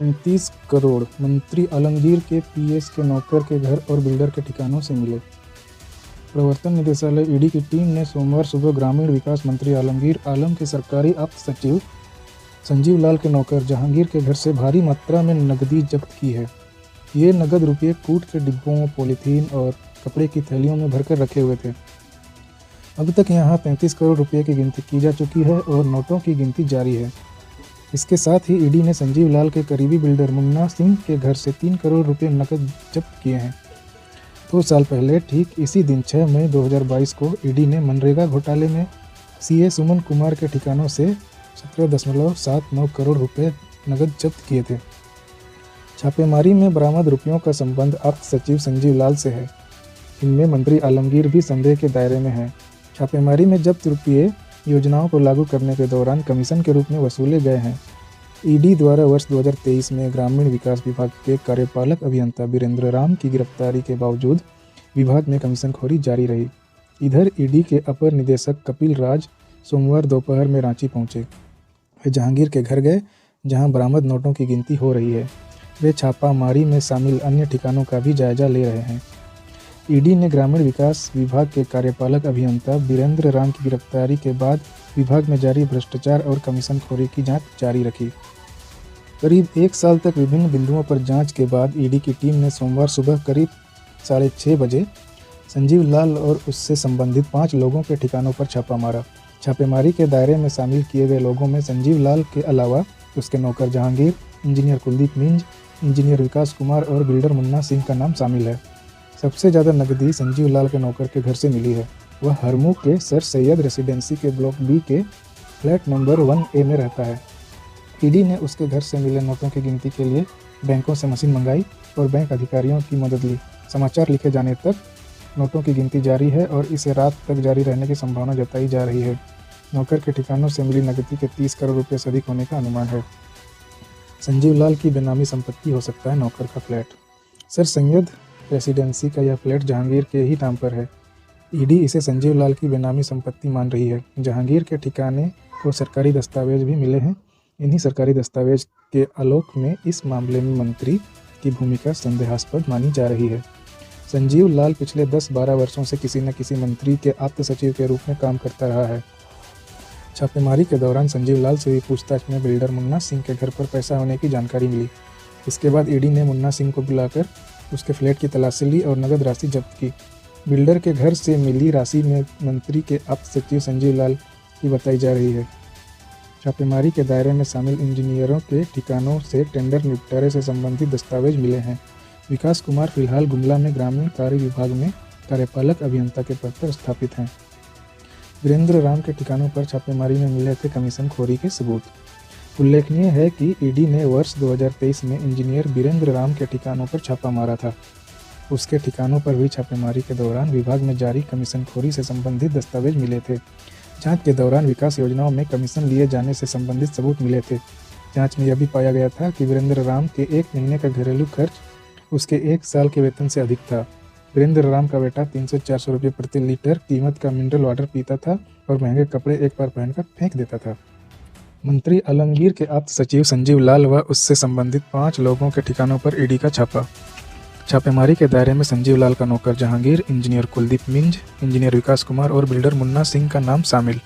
35 करोड़ मंत्री आलमगीर के पीएस के नौकर के घर और बिल्डर के ठिकानों से मिले। प्रवर्तन निदेशालय ईडी की टीम ने सोमवार सुबह ग्रामीण विकास मंत्री आलमगीर आलम के सरकारी आप्त सचिव संजीव लाल के नौकर जहांगीर के घर से भारी मात्रा में नकदी जब्त की है। ये नकद रुपये कूट के डिब्बों, पॉलीथीन और कपड़े की थैलियों में भरकर रखे हुए थे। अब तक यहाँ 35 करोड़ रुपये की गिनती की जा चुकी है और नोटों की गिनती जारी है। इसके साथ ही ईडी ने संजीव लाल के करीबी बिल्डर मुन्ना सिंह के घर से 3 करोड़ रुपये नकद जब्त किए हैं। 2 साल पहले ठीक इसी दिन 6 मई 2022 को ईडी ने मनरेगा घोटाले में सीए सुमन कुमार के ठिकानों से 17.79 करोड़ रुपये नकद जब्त किए थे। छापेमारी में बरामद रुपयों का संबंध आप्त सचिव संजीव लाल से है। इनमें मंत्री आलमगीर भी संदेह के दायरे में हैं। छापेमारी में जब्त रुपये योजनाओं को लागू करने के दौरान कमीशन के रूप में वसूले गए हैं। ईडी द्वारा वर्ष 2023 में ग्रामीण विकास विभाग के कार्यपालक अभियंता वीरेंद्र राम की गिरफ्तारी के बावजूद विभाग में कमीशनखोरी जारी रही। इधर ईडी के अपर निदेशक कपिल राज सोमवार दोपहर में रांची पहुंचे। वे जहांगीर के घर गए, जहां बरामद नोटों की गिनती हो रही है। वे छापामारी में शामिल अन्य ठिकानों का भी जायजा ले रहे हैं। ईडी ने ग्रामीण विकास विभाग के कार्यपालक अभियंता वीरेंद्र राम की गिरफ्तारी के बाद विभाग में जारी भ्रष्टाचार और कमीशनखोरी की जांच जारी रखी। करीब 1 साल तक विभिन्न बिंदुओं पर जांच के बाद ईडी की टीम ने सोमवार सुबह करीब 6:30 बजे संजीव लाल और उससे संबंधित 5 लोगों के ठिकानों पर छापा मारा। छापेमारी के दायरे में शामिल किए गए लोगों में संजीव लाल के अलावा उसके नौकर जहांगीर, इंजीनियर कुलदीप मिंज, इंजीनियर विकास कुमार और बिल्डर मुन्ना सिंह का नाम शामिल है। सबसे ज़्यादा नकदी संजीव लाल के नौकर के घर से मिली है। वह हरमू के सर सैयद रेसिडेंसी के ब्लॉक बी के फ्लैट नंबर 1A में रहता है। ईडी ने उसके घर से मिले नोटों की गिनती के लिए बैंकों से मशीन मंगाई और बैंक अधिकारियों की मदद ली। समाचार लिखे जाने तक नोटों की गिनती जारी है और इसे रात तक जारी रहने की संभावना जताई जा रही है। नौकर के ठिकानों से मिली नकदी के 30 करोड़ रुपये से अधिक होने का अनुमान है। संजीव लाल की बेनामी संपत्ति हो सकता है नौकर का फ्लैट। सर सैयद रेसिडेंसी का यह फ्लैट जहांगीर के ही नाम पर है। ईडी इसे संजीव लाल की बेनामी संपत्ति मान रही है। जहांगीर के ठिकाने को सरकारी दस्तावेज भी मिले हैं। इन्हीं सरकारी दस्तावेज के आलोक में इस मामले में मंत्री की भूमिका संदेहास्पद मानी जा रही है। संजीव लाल पिछले 10-12 वर्षों से किसी न किसी मंत्री के आप्त सचिव के रूप में काम करता रहा है। छापेमारी के दौरान संजीव लाल से भी पूछताछ में बिल्डर मुन्ना सिंह के घर पर पैसा होने की जानकारी मिली। इसके बाद ईडी ने मुन्ना सिंह को बुलाकर उसके फ्लैट की तलाशी ली और नगद राशि जब्त की। बिल्डर के घर से मिली राशि में मंत्री के आप्त सचिव संजीव लाल की बताई जा रही है। छापेमारी के दायरे में शामिल इंजीनियरों के ठिकानों से टेंडर निपटारे से संबंधित दस्तावेज मिले हैं। विकास कुमार फिलहाल गुमला में ग्रामीण कार्य विभाग में कार्यपालक अभियंता के पद पर स्थापित हैं। वीरेंद्र राम के ठिकानों पर छापेमारी में मिले थे कमीशनखोरी के सबूत। उल्लेखनीय है कि ईडी ने वर्ष 2023 में इंजीनियर वीरेंद्र राम के ठिकानों पर छापा मारा था। उसके ठिकानों पर हुई छापेमारी के दौरान विभाग में जारी कमीशनखोरी से संबंधित दस्तावेज मिले थे। जांच के दौरान विकास योजनाओं में कमीशन लिए जाने से संबंधित सबूत मिले थे। जांच में यह भी पाया गया था कि वीरेंद्र राम के 1 महीने का घरेलू खर्च उसके 1 साल के वेतन से अधिक था। वीरेंद्र राम का बेटा 300-400 रुपये प्रति लीटर कीमत का मिनरल वाटर पीता था और महंगे कपड़े एक बार पहनकर फेंक देता था। मंत्री आलमगीर के आप्त सचिव संजीव लाल व उससे संबंधित 5 लोगों के ठिकानों पर ईडी का छापा। छापेमारी के दायरे में संजीव लाल का नौकर जहांगीर, इंजीनियर कुलदीप मिंज, इंजीनियर विकास कुमार और बिल्डर मुन्ना सिंह का नाम शामिल।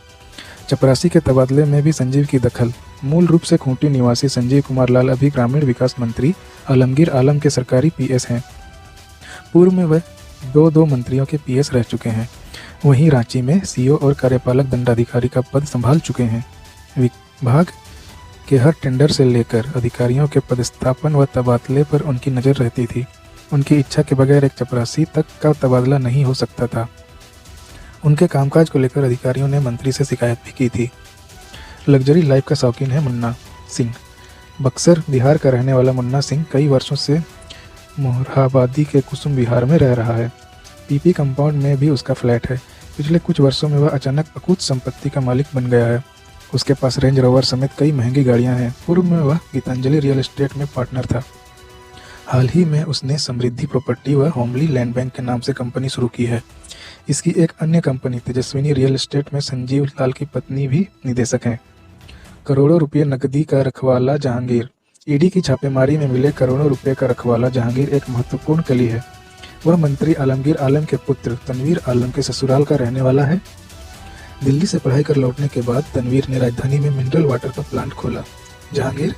चपरासी के तबादले में भी संजीव की दखल। मूल रूप से खूंटी निवासी संजीव कुमार लाल अभी ग्रामीण विकास मंत्री आलमगीर आलम के सरकारी पीएस हैं। पूर्व में वह 2 मंत्रियों के पीएस रह चुके हैं। वहीं रांची में सीओ और कार्यपालक दंडाधिकारी का पद संभाल चुके हैं। विभाग के हर टेंडर से लेकर अधिकारियों के पदस्थापन व तबादले पर उनकी नज़र रहती थी। उनकी इच्छा के बगैर एक चपरासी तक का तबादला नहीं हो सकता था। उनके कामकाज को लेकर अधिकारियों ने मंत्री से शिकायत भी की थी। लग्जरी लाइफ का शौकीन है मुन्ना सिंह। बक्सर, बिहार का रहने वाला मुन्ना सिंह कई वर्षों से मोरहाबादी के कुसुम विहार में रह रहा है। पीपी कंपाउंड में भी उसका फ्लैट है। पिछले कुछ वर्षों में वह अचानक अकूत संपत्ति का मालिक बन गया है। उसके पास रेंज रोवर समेत कई महंगी गाड़ियां हैं। पूर्व में वह गीतांजलि रियल एस्टेट में पार्टनर था। हाल ही में उसने समृद्धि प्रॉपर्टी व होमली लैंड बैंक के नाम से कंपनी शुरू की है। इसकी एक अन्य कंपनी तेजस्विनी रियल एस्टेट में संजीव लाल की पत्नी भी निदेशक हैं। करोड़ों रुपये नकदी का रखवाला जहांगीर। ईडी की छापेमारी में मिले करोड़ों रुपए का रखवाला जहांगीर एक महत्वपूर्ण कली है। वह मंत्री आलमगीर आलम के पुत्र तनवीर आलम के ससुराल का रहने वाला है। दिल्ली से पढ़ाई कर लौटने के बाद तनवीर ने राजधानी में मिनरल वाटर का प्लांट खोला। जहांगीर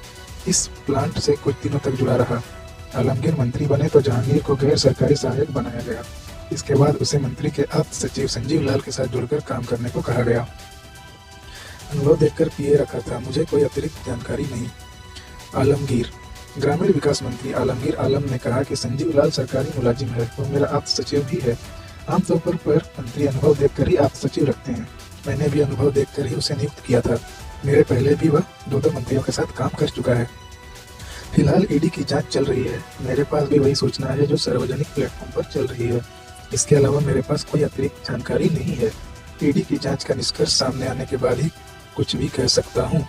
इस प्लांट से कुछ दिनों तक जुड़ा रहा। आलमगीर मंत्री बने तो जहांगीर को गैर सरकारी सहायक बनाया गया। इसके बाद उसे मंत्री के आप्त सचिव संजीव लाल के साथ जुड़कर काम करने को कहा गया। अनुभव देखकर पीए रखा था, मुझे कोई अतिरिक्त जानकारी नहीं। आलमगीर ग्रामीण विकास मंत्री आलमगीर आलम ने कहा कि संजीव लाल सरकारी मुलाजिम है, वो मेरा आप्त सचिव भी है। आमतौर पर मंत्री अनुभव देखकर ही आप्त सचिव रखते हैं। मैंने भी अनुभव देखकर ही उसे नियुक्त किया था। मेरे पहले भी वह दो मंत्रियों के साथ काम कर चुका है। फिलहाल ईडी की जांच चल रही है। मेरे पास भी वही सूचना है जो सार्वजनिक प्लेटफॉर्म पर चल रही है। इसके अलावा मेरे पास कोई अतिरिक्त जानकारी नहीं है। ईडी की जांच का निष्कर्ष सामने आने के बाद ही कुछ भी कह सकता हूँ।